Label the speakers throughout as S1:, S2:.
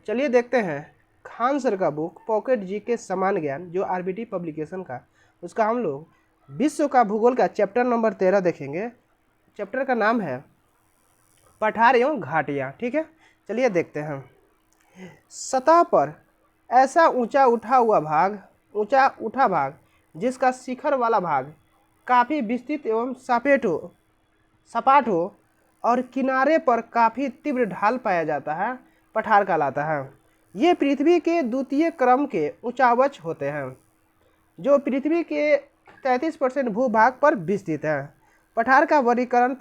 S1: चलिए देखते हैं खान सर का बुक पॉकेट जी के समान ज्ञान, जो आरबीटी पब्लिकेशन का, उसका हम लोग विश्व का भूगोल का चैप्टर नंबर 13 देखेंगे। चैप्टर का नाम है पठार एवं घाटियाँ। ठीक है, चलिए देखते हैं। सतह पर ऐसा ऊंचा उठा भाग जिसका शिखर वाला भाग काफ़ी विस्तृत एवं सपाट हो और किनारे पर काफ़ी तीव्र ढाल पाया जाता है, पठार कहलाता है। ये पृथ्वी के द्वितीय क्रम के ऊंचावच होते हैं जो पृथ्वी के 33% भूभाग पर विस्तृत है। पठार का वर्गीकरण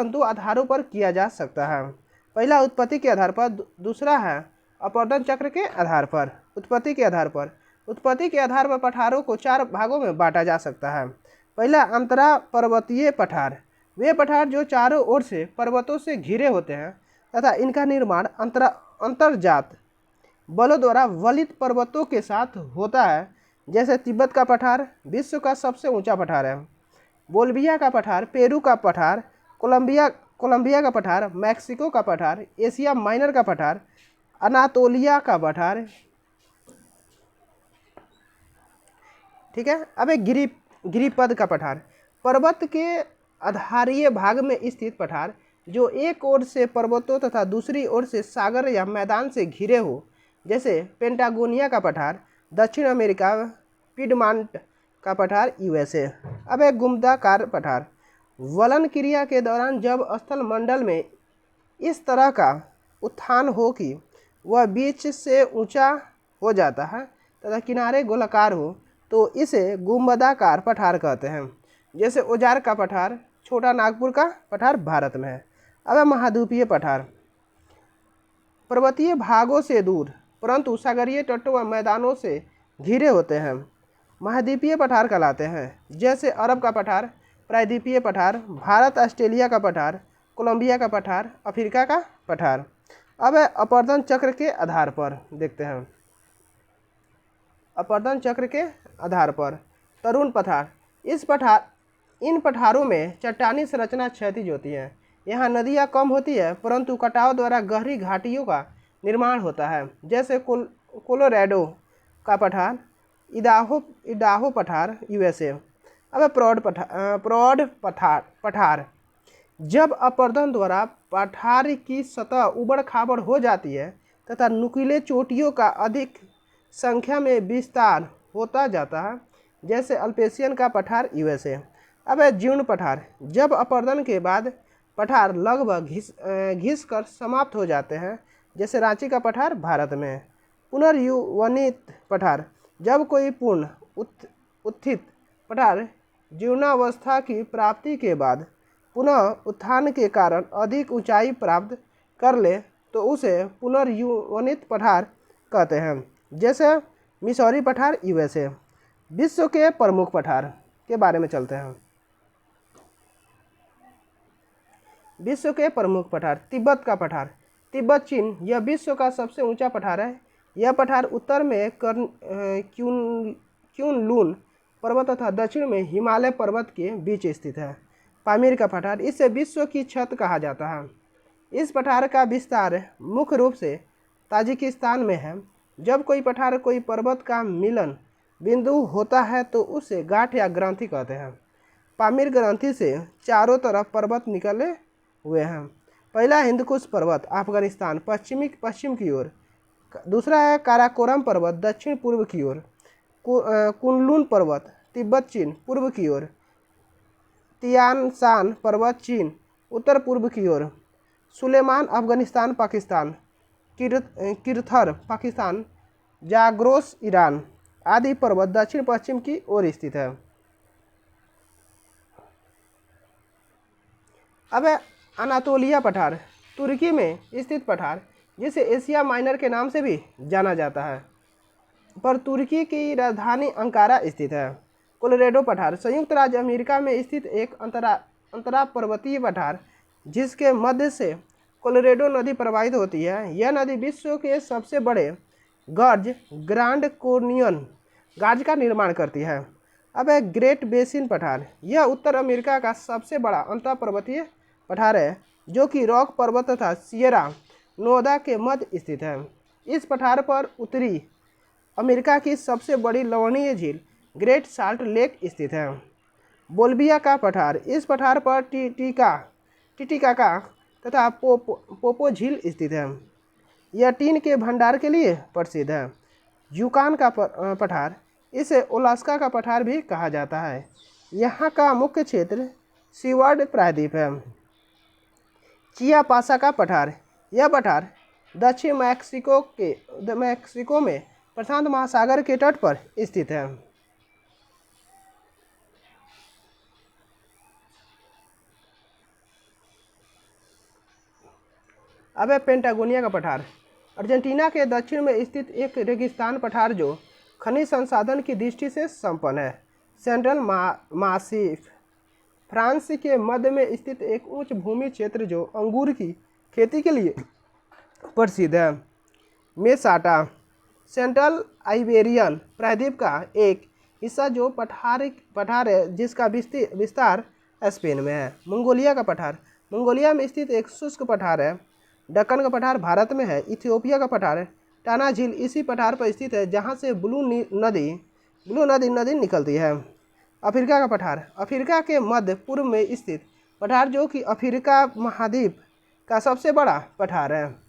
S1: दो आधारों पर किया जा सकता है। पहला उत्पत्ति के आधार पर, दूसरा है अपवर्तन चक्र के आधार पर। उत्पत्ति के आधार पर पठारों को 4 भागों में बांटा जा सकता है। पहला अंतरा पर्वतीय पठार, वे पठार जो चारों ओर से पर्वतों से घिरे होते हैं तथा इनका निर्माण अंतर्जात बलों द्वारा वलित पर्वतों के साथ होता है। जैसे तिब्बत का पठार विश्व का सबसे ऊंचा पठार है। बोल्विया का पठार, पेरू का पठार, कोलंबिया का पठार, मैक्सिको का पठार, एशिया माइनर का पठार, अनातोलिया का पठार। ठीक है, अब एक गिरिपद का पठार, पर्वत के आधारीय भाग में स्थित पठार जो एक ओर से पर्वतों तथा दूसरी ओर से सागर या मैदान से घिरे हो। जैसे पेंटागोनिया का पठार दक्षिण अमेरिका, पिडमांट का पठार यूएसए। अब एक गुम्बदाकार पठार, वलन क्रिया के दौरान जब स्थल मंडल में इस तरह का उत्थान हो कि वह बीच से ऊंचा हो जाता है तथा किनारे गोलाकार हो तो इसे गुम्बदाकार पठार कहते हैं। जैसे औजार का पठार, छोटा नागपुर का पठार भारत में है। अब महाद्वीपीय पठार, पर्वतीय भागों से दूर परंतु सागरीय तटों व मैदानों से घिरे होते हैं, महाद्वीपीय पठार कहलाते हैं। जैसे अरब का पठार, प्रायद्वीपीय पठार, भारत ऑस्ट्रेलिया का पठार, कोलंबिया का पठार, अफ्रीका का पठार। अब अपवर्तन चक्र के आधार पर देखते हैं। अपवर्तन चक्र के आधार पर तरुण पठार, इन पठारों में चट्टानी संरचना क्षैतिज होती है। यहाँ नदियाँ कम होती है परंतु कटाव द्वारा गहरी घाटियों का निर्माण होता है। जैसे कोलोराडो का पठार, इडाहो पठार यूएसए। अब प्रौढ़ पठार, जब अपवर्तन द्वारा पठार की सतह उबड़ खाबड़ हो जाती है तथा नुकीले चोटियों का अधिक संख्या में विस्तार होता जाता है। जैसे अल्पेशियन का पठार यूएसए। अब जीर्ण पठार, जब अपवर्तन के बाद पठार लगभग घिस कर समाप्त हो जाते हैं। जैसे रांची का पठार भारत में। पुनर्युवनित पठार, जब कोई पूर्ण उत्थित पठार जीर्णावस्था की प्राप्ति के बाद पुनः उत्थान के कारण अधिक ऊंचाई प्राप्त कर ले तो उसे पुनर्युवनित पठार कहते हैं। जैसे मिसौरी पठार यूएसए। विश्व के प्रमुख पठार के बारे में चलते हैं। विश्व के प्रमुख पठार, तिब्बत का पठार, तिब्बत चीन, यह विश्व का सबसे ऊंचा पठार है। यह पठार उत्तर में क्यूनलुन पर्वत तथा दक्षिण में हिमालय पर्वत के बीच स्थित है। पामीर का पठार, इसे विश्व की छत कहा जाता है। इस पठार का विस्तार मुख्य रूप से ताजिकिस्तान में है। जब कोई पठार कोई पर्वत का मिलन बिंदु होता है तो उसे गांठ या ग्रंथि कहते हैं। पामीर ग्रंथि से चारों तरफ पर्वत निकले हुए हैं। पहला हिंदकुश पर्वत अफगानिस्तान पश्चिम की ओर, दूसरा है काराकोरम पर्वत दक्षिण पूर्व की ओर, कुनलुन पर्वत तिब्बत चीन पूर्व की ओर, तियानशान पर्वत चीन उत्तर पूर्व की ओर, सुलेमान अफगानिस्तान पाकिस्तान, किरथर पाकिस्तान, जाग्रोस ईरान आदि पर्वत दक्षिण पश्चिम की ओर स्थित है। अब अनातोलिया पठार, तुर्की में स्थित पठार जिसे एशिया माइनर के नाम से भी जाना जाता है, पर तुर्की की राजधानी अंकारा स्थित है। कोलोराडो पठार, संयुक्त राज्य अमेरिका में स्थित एक अंतरा पर्वतीय पठार जिसके मध्य से कोलोराडो नदी प्रवाहित होती है। यह नदी विश्व के सबसे बड़े गर्ज ग्रांड कैन्यन गाज का निर्माण करती है। अब है ग्रेट बेसिन पठार, यह उत्तर अमेरिका का सबसे बड़ा अंतः पर्वतीय पठार है जो कि रॉक पर्वत तथा सियरा नोदा के मध्य स्थित है। इस पठार पर उत्तरी अमेरिका की सबसे बड़ी लवणीय झील ग्रेट साल्ट लेक स्थित है। बोल्विया का पठार, इस पठार पर टिटिकाका तथा पोपो झील स्थित है। यह टीन के भंडार के लिए प्रसिद्ध है। यूकान का पठार, इसे ओलास्का का पठार भी कहा जाता है। यहाँ का मुख्य क्षेत्र सीवर्ड प्रायद्वीप है। चियापासा का पठार, यह पठार दक्षिण मैक्सिको में प्रशांत महासागर के तट पर स्थित है। अब है पेंटागोनिया का पठार, अर्जेंटीना के दक्षिण में स्थित एक रेगिस्तान पठार जो खनिज संसाधन की दृष्टि से संपन्न है। सेंट्रल मासिफ, फ्रांस के मध्य में स्थित एक उच्च भूमि क्षेत्र जो अंगूर की खेती के लिए प्रसिद्ध है। मेसाटा, सेंट्रल आइबेरियन प्रायद्वीप का एक हिस्सा जो पठार है जिसका विस्तार स्पेन में है। मंगोलिया का पठार, मंगोलिया में स्थित एक शुष्क पठार है। दक्कन का पठार भारत में है। इथियोपिया का पठार टाना झील इसी पठार पर स्थित है जहाँ से ब्लू नदी निकलती है। अफ्रीका का पठार, अफ्रीका के मध्य पूर्व में स्थित पठार जो कि अफ्रीका महाद्वीप का सबसे बड़ा पठार है।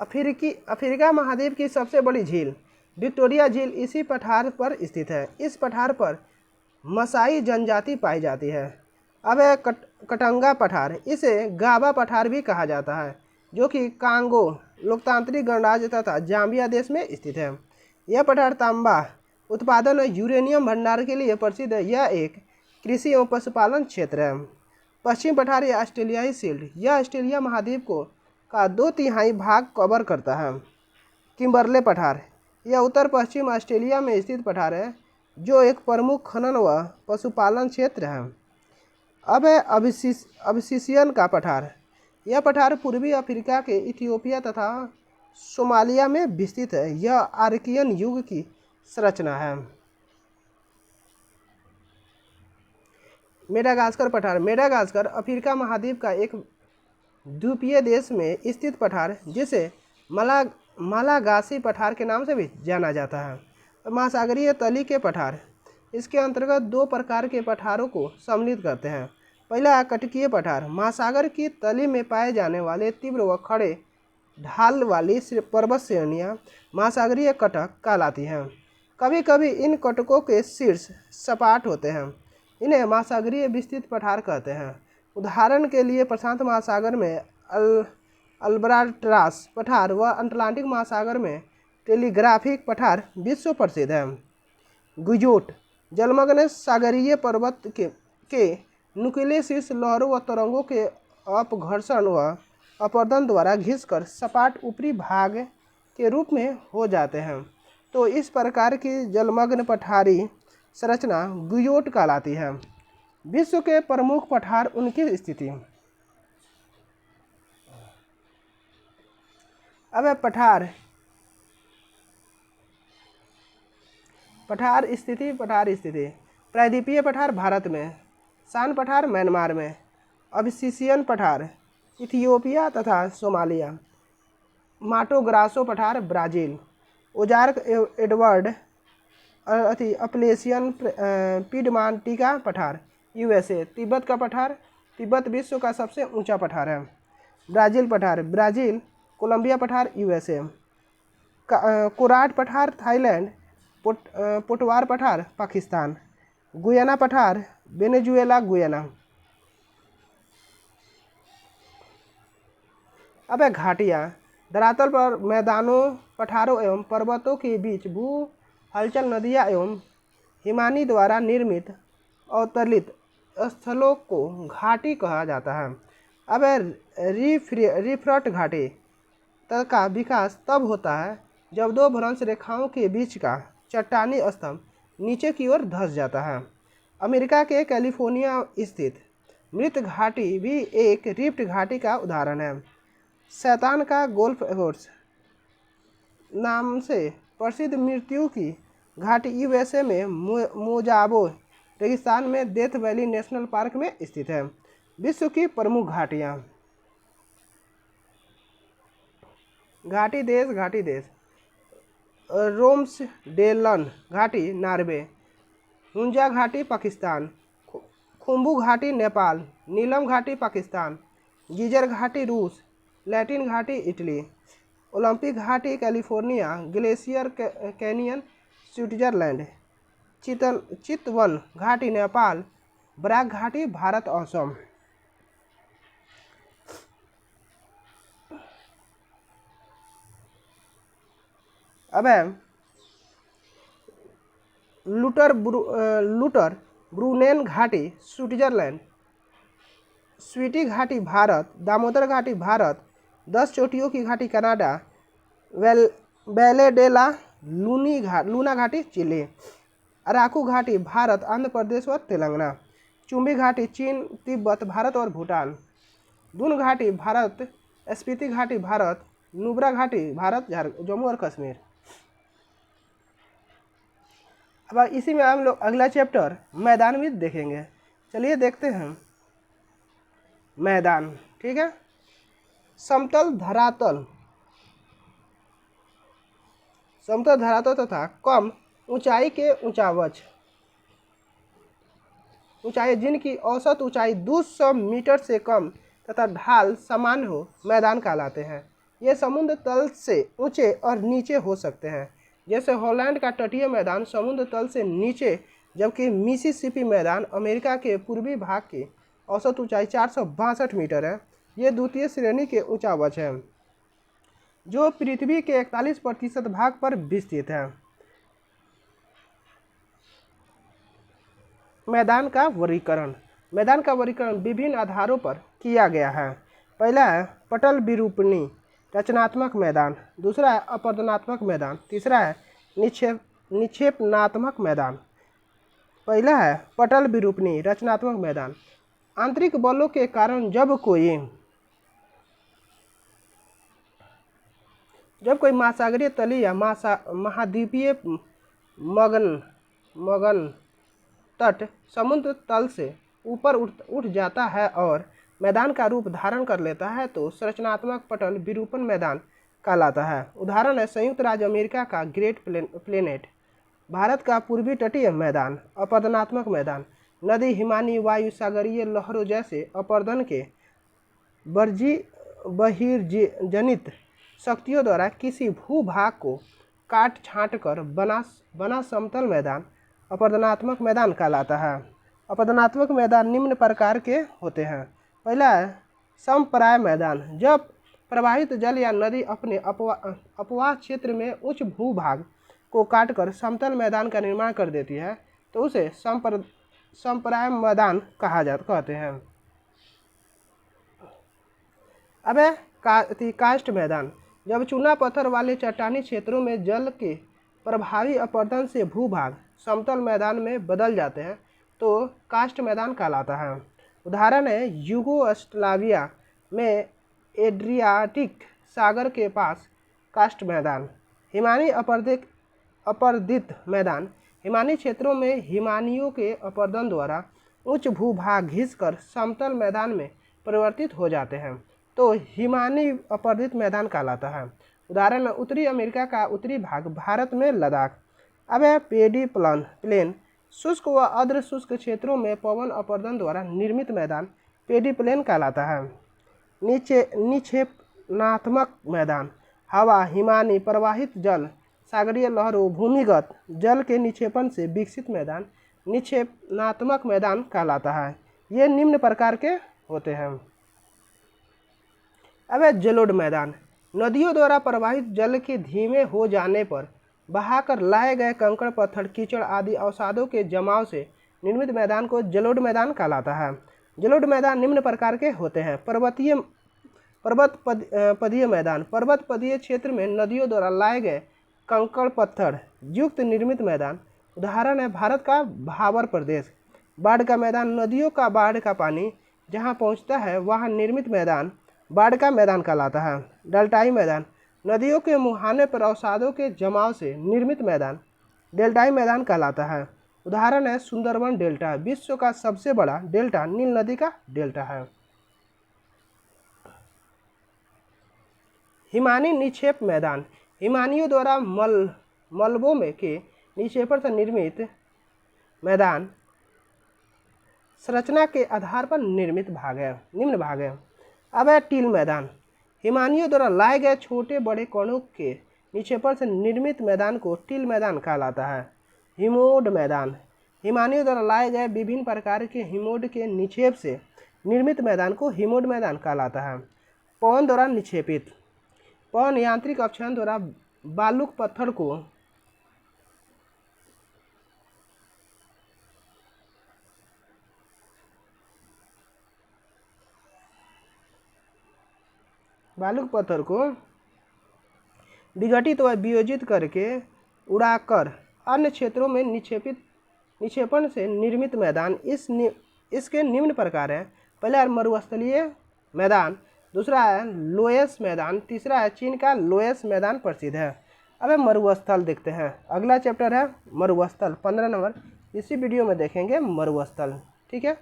S1: अफ्रीका महाद्वीप की सबसे बड़ी झील विक्टोरिया झील इसी पठार पर स्थित है। इस पठार पर मसाई जनजाति पाई जाती है। अब है कटंगा पठार, इसे गाबा पठार भी कहा जाता है जो कि कांगो लोकतांत्रिक गणराज्य तथा जाम्बिया देश में स्थित है। यह पठार तांबा उत्पादन और यूरेनियम भंडार के लिए प्रसिद्ध है। यह एक कृषि एवं पशुपालन क्षेत्र है। पश्चिम पठार या ऑस्ट्रेलियाई शील्ड, यह ऑस्ट्रेलिया महाद्वीप का 2/3 भाग कवर करता है। किम्बरले पठार, यह उत्तर पश्चिम ऑस्ट्रेलिया में स्थित पठार है जो एक प्रमुख खनन व पशुपालन क्षेत्र है। अब है अबिसिनियन का पठार, यह पठार पूर्वी अफ्रीका के इथियोपिया तथा सोमालिया में विस्तृत है। यह आर्कियन युग की संरचना है। मेडागास्कर पठार, मेडागास्कर अफ्रीका महाद्वीप का एक द्वीपीय देश में स्थित पठार जिसे मालागासी पठार के नाम से भी जाना जाता है। महासागरीय तली के पठार, इसके अंतर्गत 2 प्रकार के पठारों को सम्मिलित करते हैं। पहला कटकीय पठार, महासागर की तली में पाए जाने वाले तीव्र व खड़े ढाल वाली पर्वत श्रेणियाँ महासागरीय कटक कहलाती हैं। कभी कभी इन कटकों के शीर्ष सपाट होते हैं। इन्हें महासागरीय विस्तृत पठार कहते हैं। उदाहरण के लिए प्रशांत महासागर में अल्बर्ट्रास पठार व अटलांटिक महासागर में टेलीग्राफिक पठार विश्व प्रसिद्ध है। गुजोट, जलमग्न सागरीय पर्वत के नुकीले शीर्ष लहरों व तरंगों के अपघर्षण व अपरदन द्वारा घिसकर सपाट ऊपरी भाग के रूप में हो जाते हैं। तो इस प्रकार की जलमग्न पठारी संरचना गुयोट कहलाती है। विश्व के प्रमुख पठार, उनकी स्थिति। अब है पठार स्थिति। प्रायद्वीपीय पठार भारत में, सान पठार म्यांमार में, अबिसिनियन पठार इथियोपिया तथा सोमालिया, माटो ग्रासो पठार ब्राज़ील, ओजार्क एडवर्ड अपलेशियन पिडमांटिका पठार यूएसए, तिब्बत का पठार, तिब्बत विश्व का सबसे ऊंचा पठार है। ब्राज़ील पठार ब्राज़ील, कोलंबिया पठार यूएसए, कोराट पठार थाईलैंड, पोटवार पठार पाकिस्तान, गुयाना पठार वेनेजुएला गुयाना। अब है घाटियाँ, धरातल पर मैदानों, पठारों एवं पर्वतों के बीच भू हलचल नदियाँ एवं हिमानी द्वारा निर्मित अवतलित स्थलों को घाटी कहा जाता है। अब है रिफ्ट घाटी का विकास तब होता है जब 2 भ्रंश रेखाओं के बीच का चट्टानी स्तंभ नीचे की ओर धंस जाता है। अमेरिका के कैलिफोर्निया स्थित मृत घाटी भी एक रिफ्ट घाटी का उदाहरण है। शैतान का गोल्फ कोर्स नाम से प्रसिद्ध मृत्यु की घाटी यूएसए में मोजाबो रेगिस्तान में डेथ वैली नेशनल पार्क में स्थित है। विश्व की प्रमुख घाटियाँ। घाटी देश रोम्सडेलन घाटी नॉर्वे, हुंजा घाटी पाकिस्तान, खुम्बू घाटी नेपाल, नीलम घाटी पाकिस्तान, गीजर घाटी रूस, लैटिन घाटी इटली, ओलंपिक घाटी कैलिफोर्निया, ग्लेशियर कैनियन स्विट्जरलैंड, चितवन घाटी नेपाल, ब्रैक घाटी भारत असम। अब है लूटर ब्रूनेन घाटी स्विट्जरलैंड, स्वीटी घाटी भारत, दामोदर घाटी भारत, 10 चोटियों की घाटी कनाडा, वैले डे ला लूना घाटी चिली, अराकू घाटी भारत, आंध्र प्रदेश और तेलंगाना, चुम्बी घाटी चीन, तिब्बत भारत और भूटान, दून घाटी भारत, स्पीति घाटी भारत, नुब्रा घाटी भारत, जम्मू और कश्मीर। अब इसी में हम लोग अगला चैप्टर मैदान भी देखेंगे। चलिए देखते हैं मैदान। ठीक है, समतल धरातल तथा कम ऊंचाई के ऊंचावच, ऊंचाई जिनकी औसत ऊंचाई 200 मीटर से कम तथा ढाल समान हो, मैदान कहलाते हैं। ये समुद्र तल से ऊंचे और नीचे हो सकते हैं, जैसे हॉलैंड का तटीय मैदान समुद्र तल से नीचे, जबकि मिसिसिपी मैदान अमेरिका के पूर्वी भाग की औसत ऊंचाई 462 मीटर है। ये द्वितीय श्रेणी के ऊंचावच है जो पृथ्वी के 41% भाग पर विस्तृत है। मैदान का वर्गीकरण विभिन्न आधारों पर किया गया है। पहला है पटल विरूपणी रचनात्मक मैदान, दूसरा है अपरदनात्मक मैदान, तीसरा है निक्षेपणात्मक मैदान। पहला है पटल विरूपणी रचनात्मक मैदान। आंतरिक बलों के कारण जब कोई महासागरीय तलीय या महाद्वीपीय मगन तट समुद्र तल से ऊपर उठ जाता है और मैदान का रूप धारण कर लेता है तो संरचनात्मक पटल विरूपण मैदान कहलाता है। उदाहरण है संयुक्त राज्य अमेरिका का ग्रेट प्लेनेट, भारत का पूर्वी तटीय मैदान। अपरदनात्मक मैदान नदी, हिमानी, वायु, सागरीय लहरों जैसे अपरदन के बहिर्जनित शक्तियों द्वारा किसी भूभाग को काट छांट कर बना समतल मैदान अपरदनात्मक मैदान कहलाता है। अपरदनात्मक मैदान निम्न प्रकार के होते हैं। पहला है समपराय मैदान, जब प्रवाहित जल या नदी अपने अपवाह क्षेत्र में उच्च भूभाग को काटकर समतल मैदान का निर्माण कर देती है तो उसे समपराय मैदान कहते हैं। अब है कास्ट मैदान, जब चूना पत्थर वाले चट्टानी क्षेत्रों में जल के प्रभावी अपरदन से भूभाग समतल मैदान में बदल जाते हैं तो कास्ट मैदान कहलाता है। उदाहरण है यूगोस्लाविया में एड्रियाटिक सागर के पास कास्ट मैदान। हिमानी अपरदित मैदान, हिमानी क्षेत्रों में हिमानियों के अपरदन द्वारा उच्च भूभाग घिसकर समतल मैदान में परिवर्तित हो जाते हैं तो हिमानी अपरदित मैदान कहलाता है। उदाहरण है उत्तरी अमेरिका का उत्तरी भाग, भारत में लद्दाख। अब है पेडी प्लेन, शुष्क व अर्ध शुष्क क्षेत्रों में पवन अपरदन द्वारा निर्मित मैदान पेडी प्लेन कहलाता है। निक्षेपणात्मक मैदान, हवा, हिमानी, प्रवाहित जल, सागरीय लहरों, भूमिगत जल के निक्षेपण से विकसित मैदान निक्षेपणात्मक मैदान कहलाता है। ये निम्न प्रकार के होते हैं। अब है जलोढ़ मैदान, नदियों द्वारा प्रवाहित जल के धीमे हो जाने पर बहाकर लाए गए कंकड़, पत्थर, कीचड़ आदि अवसादों के जमाव से निर्मित मैदान को जलोढ़ मैदान कहलाता है। जलोढ़ मैदान निम्न प्रकार के होते हैं। पर्वतपदीय मैदान, पर्वतपदीय क्षेत्र में नदियों द्वारा लाए गए कंकड़ पत्थर युक्त निर्मित मैदान। उदाहरण है भारत का भाबर प्रदेश। बाढ़ का मैदान, नदियों का बाढ़ का पानी जहाँ पहुँचता है वहाँ निर्मित मैदान बाढ़ का मैदान कहलाता है। डेल्टाई मैदान, नदियों के मुहाने पर अवसादों के जमाव से निर्मित मैदान डेल्टाई मैदान कहलाता है। उदाहरण है सुंदरबन डेल्टा, विश्व का सबसे बड़ा डेल्टा नील नदी का डेल्टा है। हिमानी निक्षेप मैदान, हिमानियों द्वारा मलबों में के निक्षेपण से निर्मित मैदान संरचना के आधार पर निर्मित भाग है, निम्न भाग है। अब है टील मैदान, हिमानियों द्वारा लाए गए छोटे बड़े कणों के निक्षेपण से निर्मित मैदान को टील मैदान कहलाता है। हिमोड मैदान, हिमानियों द्वारा लाए गए विभिन्न प्रकार के हिमोड के निक्षेप से निर्मित मैदान को हिमोड मैदान कहलाता है। पवन द्वारा निक्षेपित, पवन यांत्रिक अपक्षरण द्वारा बालुक पत्थर को विघटित व वियोजित करके उड़ाकर अन्य क्षेत्रों में निक्षेपण से निर्मित मैदान इसके निम्न प्रकार है। पहला है मरुस्थलीय मैदान, दूसरा है लोयस मैदान, तीसरा है चीन का लोयस मैदान प्रसिद्ध है। अब मरुस्थल देखते हैं, अगला चैप्टर है मरुस्थल, 15 नंबर इसी वीडियो में देखेंगे मरुस्थल। ठीक है,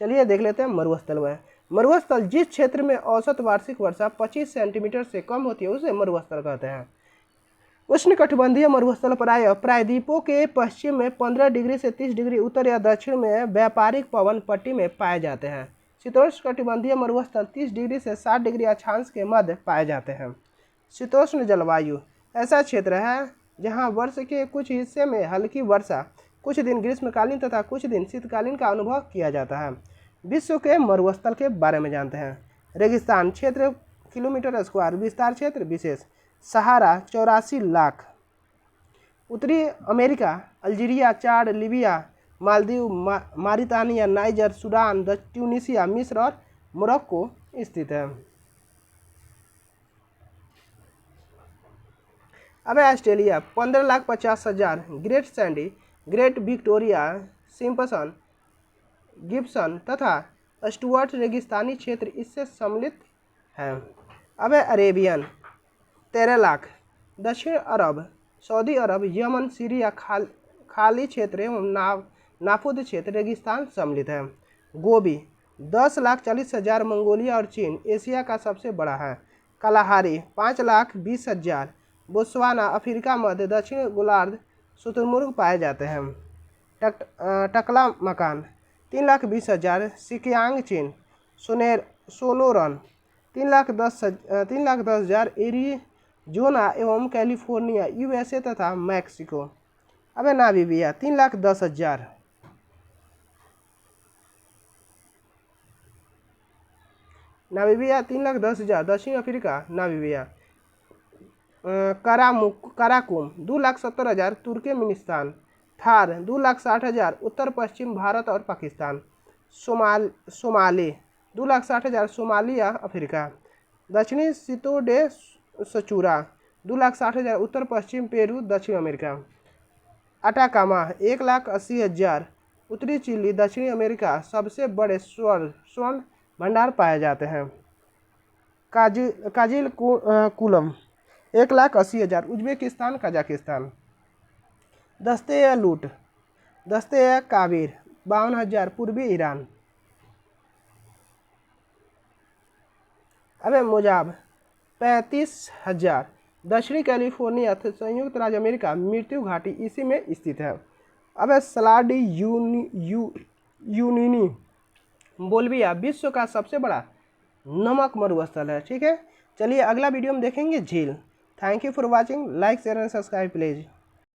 S1: चलिए देख लेते हैं मरुस्थल में। मरुस्थल जिस क्षेत्र में औसत वार्षिक वर्षा 25 सेंटीमीटर से कम होती है उसे मरुस्थल कहते हैं। उष्णकटिबंधीय मरुस्थल प्रायद्वीपों के पश्चिम में 15 डिग्री से 30 डिग्री उत्तर या दक्षिण में व्यापारिक पवन पट्टी में पाए जाते हैं। शीतोष्णकटिबंधीय मरुस्थल 30 डिग्री से 60 डिग्री अक्षांश के मध्य पाए जाते हैं। शीतोष्ण जलवायु ऐसा क्षेत्र है जहाँ वर्ष के कुछ हिस्से में हल्की वर्षा, कुछ दिन ग्रीष्मकालीन तथा कुछ दिन शीतकालीन का अनुभव किया जाता है। विश्व के मरुस्थल के बारे में जानते हैं। रेगिस्तान क्षेत्र किलोमीटर स्क्वायर, विस्तार क्षेत्र विशेष, सहारा 84 लाख, उत्तरी America Algeria, Chad, Libya, Maldives, Mauritania, Niger, Sudan, Tunisia, मिस्र और मोरक्को स्थित है। अब Australia 15,50,000, Great Sandy, Great Victoria, Simpson, Gibson तथा स्टुअर्ट रेगिस्तानी क्षेत्र इससे सम्मिलित है। अब अरेबियन 13 लाख, दक्षिण अरब, सऊदी अरब, यमन, सीरिया, खाली क्षेत्र एवं नाफुद क्षेत्र रेगिस्तान सम्मिलित है। गोबी 10,40,000, मंगोलिया और चीन एशिया का सबसे बड़ा है। कालाहारी 5,20,000, बोत्सवाना, अफ्रीका मध्य दक्षिण गोलार्ध शुतुरमुर्ग पाए जाते हैं। टकला मकान 3,20,000, सिकियांग चीन, सोनोरन 3,10,000, एरिजोना एवं कैलिफोर्निया यूएसए तथा मैक्सिको। अब नामीबिया 3,10,000, नामीबिया 3,10,000, दक्षिण Africa Namibia. Karakum 2,70,000, Turkmenistan. Thar 2,60,000, उत्तर पश्चिम भारत और पाकिस्तान। Somali 2,60,000, Somalia Africa. दक्षिणी सितोडे सचूरा 2,60,000, उत्तर पश्चिम पेरू दक्षिण अमेरिका। अटाकामा 1,80,000, उत्तरी चिली दक्षिणी अमेरिका। सबसे बड़े स्वर्ण भंडार पाए जाते हैं। काजिल कुलम 1,80,000, उज्बेकिस्तान कजाकिस्तान। दस्ते लूट, दस्ते काबिर 52,000, पूर्वी ईरान। अब मोजाब 35,000, दक्षिणी कैलिफोर्निया संयुक्त राज्य अमेरिका। मृत्यु घाटी इसी में स्थित है। अब सलाडी यूनिनी बोल्विया विश्व का सबसे बड़ा नमक मरुस्थल है। ठीक है, चलिए अगला वीडियो में देखेंगे झील। Thank you for watching, like share and subscribe please.